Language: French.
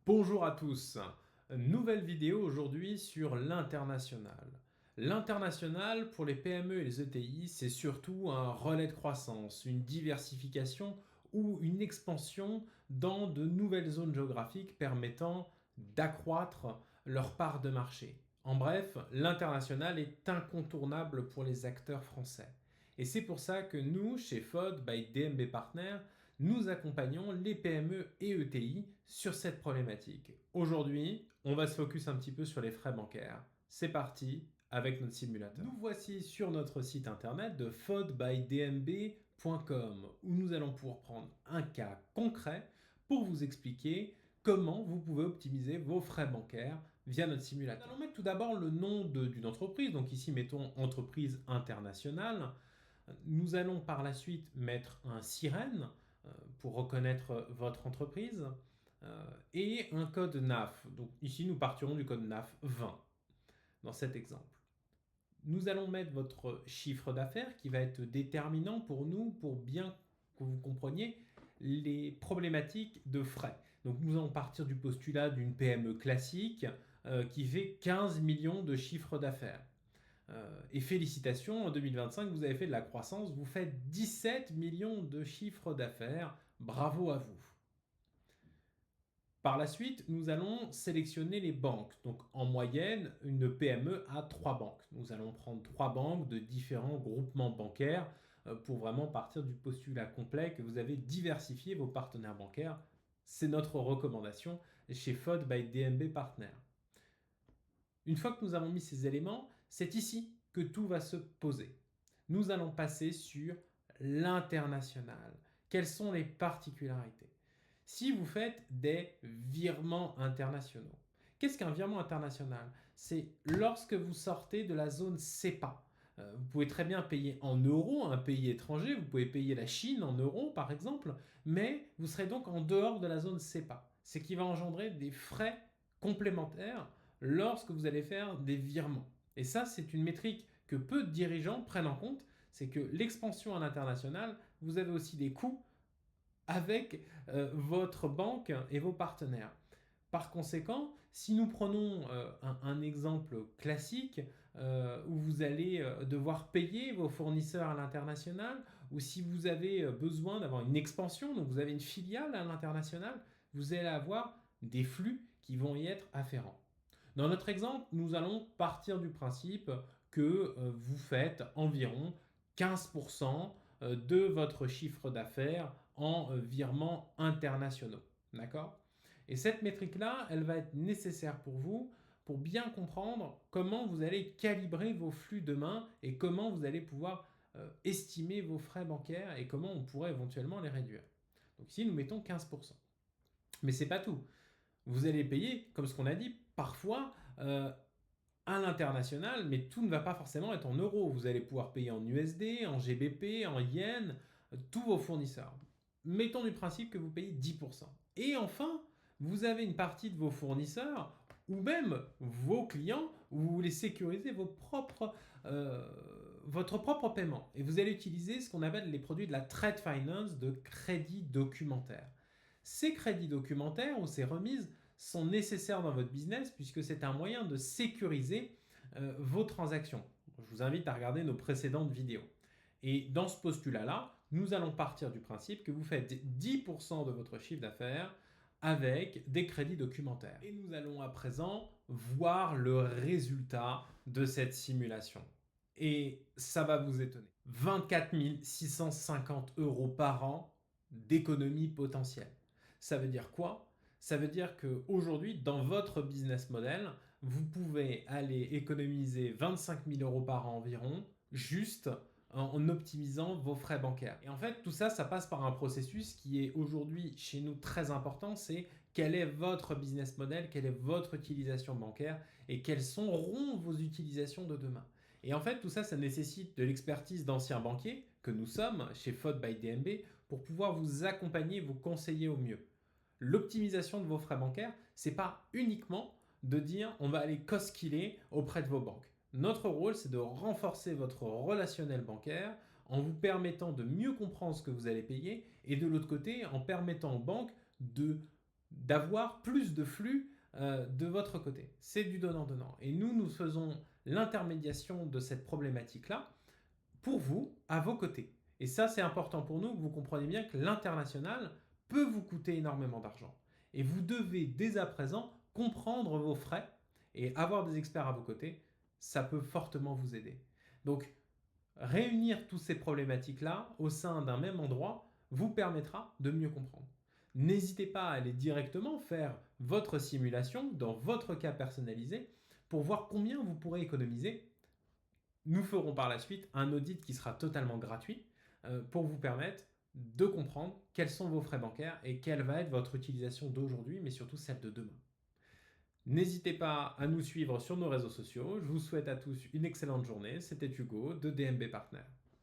Bonjour à tous, nouvelle vidéo aujourd'hui sur l'international. L'international pour les PME et les ETI, c'est surtout un relais de croissance, une diversification ou une expansion dans de nouvelles zones géographiques permettant d'accroître leur part de marché. En bref, l'international est incontournable pour les acteurs français. Et c'est pour ça que nous, chez FOD by DMB Partners, nous accompagnons les PME et ETI sur cette problématique. Aujourd'hui, on va se focus un petit peu sur les frais bancaires. C'est parti avec notre simulateur. Nous voici sur notre site internet de fodbydmb.com où nous allons pouvoir prendre un cas concret pour vous expliquer comment vous pouvez optimiser vos frais bancaires via notre simulateur. Nous allons mettre tout d'abord le nom d'une entreprise, donc ici mettons entreprise internationale. Nous allons par la suite mettre un sirène pour reconnaître votre entreprise et un code NAF. Donc ici, nous partirons du code NAF 20 dans cet exemple. Nous allons mettre votre chiffre d'affaires qui va être déterminant pour nous pour bien que vous compreniez les problématiques de frais. Donc nous allons partir du postulat d'une PME classique qui fait 15 millions de chiffre d'affaires. Et félicitations, en 2025, vous avez fait de la croissance, vous faites 17 millions de chiffre d'affaires. Bravo à vous. Par la suite, nous allons sélectionner les banques. Donc en moyenne, une PME a 3 banques. Nous allons prendre 3 banques de différents groupements bancaires pour vraiment partir du postulat complet que vous avez diversifié vos partenaires bancaires. C'est notre recommandation chez FOD by DMB Partners. Une fois que nous avons mis ces éléments, c'est ici que tout va se poser. Nous allons passer sur l'international. Quelles sont les particularités? Si vous faites des virements internationaux, qu'est-ce qu'un virement international? C'est lorsque vous sortez de la zone CEPA. Vous pouvez très bien payer en euros un pays étranger, vous pouvez payer la Chine en euros par exemple, mais vous serez donc en dehors de la zone CEPA. Ce qui va engendrer des frais complémentaires lorsque vous allez faire des virements. Et ça, c'est une métrique que peu de dirigeants prennent en compte, c'est que l'expansion à l'international, vous avez aussi des coûts avec votre banque et vos partenaires. Par conséquent, si nous prenons un exemple classique où vous allez devoir payer vos fournisseurs à l'international, ou si vous avez besoin d'avoir une expansion, donc vous avez une filiale à l'international, vous allez avoir des flux qui vont y être afférents. Dans notre exemple, nous allons partir du principe que vous faites environ 15% de votre chiffre d'affaires en virements internationaux. D'accord? Et cette métrique-là, elle va être nécessaire pour vous pour bien comprendre comment vous allez calibrer vos flux demain et comment vous allez pouvoir estimer vos frais bancaires et comment on pourrait éventuellement les réduire. Donc ici, nous mettons 15%. Mais ce n'est pas tout. Vous allez payer, comme ce qu'on a dit, parfois à l'international, mais tout ne va pas forcément être en euros. Vous allez pouvoir payer en USD, en GBP, en yens, tous vos fournisseurs. Mettons du principe que vous payez 10%. Et enfin, vous avez une partie de vos fournisseurs ou même vos clients où vous voulez sécuriser votre propre paiement. Et vous allez utiliser ce qu'on appelle les produits de la trade finance, de crédit documentaire. Ces crédits documentaires ou ces remises sont nécessaires dans votre business puisque c'est un moyen de sécuriser vos transactions. Je vous invite à regarder nos précédentes vidéos. Et dans ce postulat-là, nous allons partir du principe que vous faites 10% de votre chiffre d'affaires avec des crédits documentaires. Et nous allons à présent voir le résultat de cette simulation. Et ça va vous étonner. 24 650 € par an d'économie potentielle. Ça veut dire quoi? Ça veut dire qu'aujourd'hui, dans votre business model, vous pouvez aller économiser 25 000 € par an environ, juste en optimisant vos frais bancaires. Et en fait, tout ça, ça passe par un processus qui est aujourd'hui chez nous très important, c'est quel est votre business model, quelle est votre utilisation bancaire et quelles seront vos utilisations de demain. Et en fait, tout ça, ça nécessite de l'expertise d'anciens banquiers, que nous sommes chez FOD by DMB, pour pouvoir vous accompagner, vous conseiller au mieux. L'optimisation de vos frais bancaires, c'est pas uniquement de dire on va aller cost-killer auprès de vos banques. Notre rôle, c'est de renforcer votre relationnel bancaire en vous permettant de mieux comprendre ce que vous allez payer et de l'autre côté, en permettant aux banques de d'avoir plus de flux de votre côté. C'est du donnant-donnant. Et nous faisons l'intermédiation de cette problématique-là pour vous, à vos côtés. Et ça, c'est important pour nous que vous compreniez bien que l'international peut vous coûter énormément d'argent. Et vous devez dès à présent comprendre vos frais et avoir des experts à vos côtés, ça peut fortement vous aider. Donc, réunir toutes ces problématiques-là au sein d'un même endroit vous permettra de mieux comprendre. N'hésitez pas à aller directement faire votre simulation dans votre cas personnalisé pour voir combien vous pourrez économiser. Nous ferons par la suite un audit qui sera totalement gratuit pour vous permettre de comprendre quels sont vos frais bancaires et quelle va être votre utilisation d'aujourd'hui, mais surtout celle de demain. N'hésitez pas à nous suivre sur nos réseaux sociaux. Je vous souhaite à tous une excellente journée. C'était Hugo de DMB Partners.